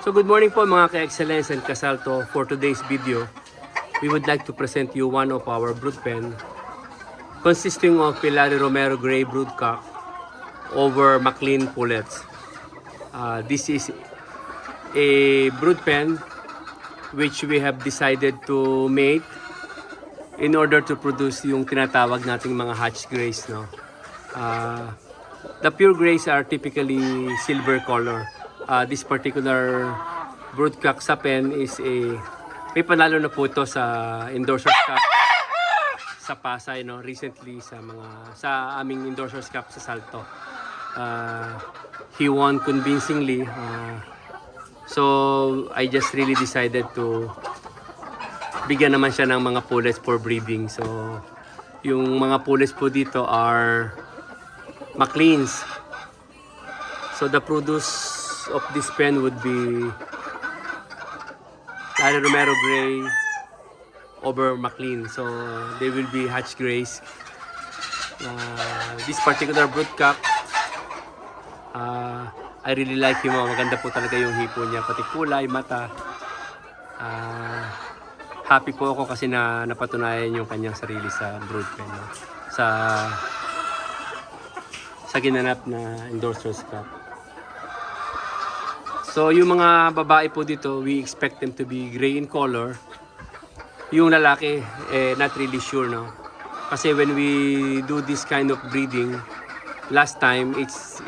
So good morning po mga ka-excellence and kasalto. For today's video, we would like to present you one of our brood pen consisting of Larry Romero Gray broodcock over McLean pullets. This is a brood pen which we have decided to mate in order to produce yung tinatawag nating mga hatch grays, no? The pure grays are typically silver color. This particular broodcock sa pen is may panalo na po ito sa Endorser's Cup sa Pasay, no? Recently sa aming Endorser's Cup sa Salto. He won convincingly. So I just really decided to bigyan naman siya ng mga pullets for breeding. So yung mga pullets po dito are McLean's. So the produce of this pen would be Larry Romero Gray over McLean. So they will be hatch grays. This particular broodcock, I really like him. Maganda po talaga yung hipo niya, pati kulay, mata. Happy po ako kasi napatunayan yung kanyang sarili sa brood pen, no? Sa ginanap na Endorser's Cup. So yung mga babae po dito, we expect them to be gray in color. Yung lalaki, not really sure, no? Kasi when we do this kind of breeding, last time it's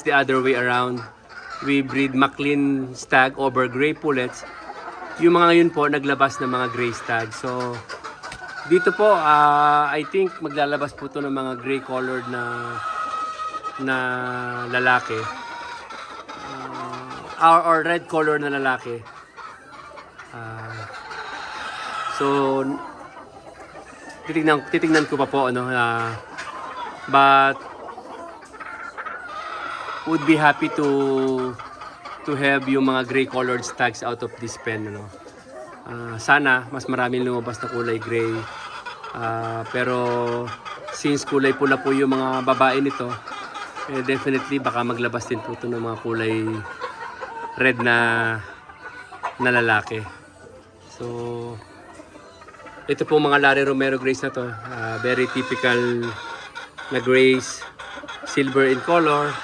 the other way around. We breed McLean stag over gray pullets. Yung mga yun po naglabas ng mga gray stag. So dito po, I think maglalabas po to ng mga gray colored na lalaki. Or red color na lalaki. So titingnan ko pa po, ano, but would be happy to have yung mga gray colored stags out of this pen, ano. Sana mas maraming lumabas na kulay gray. Pero since kulay pula po yung mga babae nito, definitely baka maglabas din po ito ng mga kulay red na lalaki. So ito po mga Larry Romero grays na to, very typical na grays, silver in color.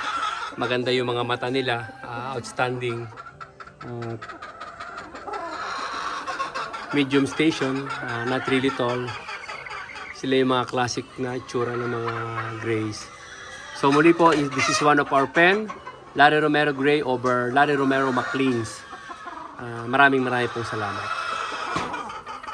Maganda yung mga mata nila, outstanding. Medium station, not really tall. Sila yung mga classic na itsura ng mga grays. So muli po, this is one of our pen, Larry Romero Gray over Larry Romero McLean's. Maraming pong salamat.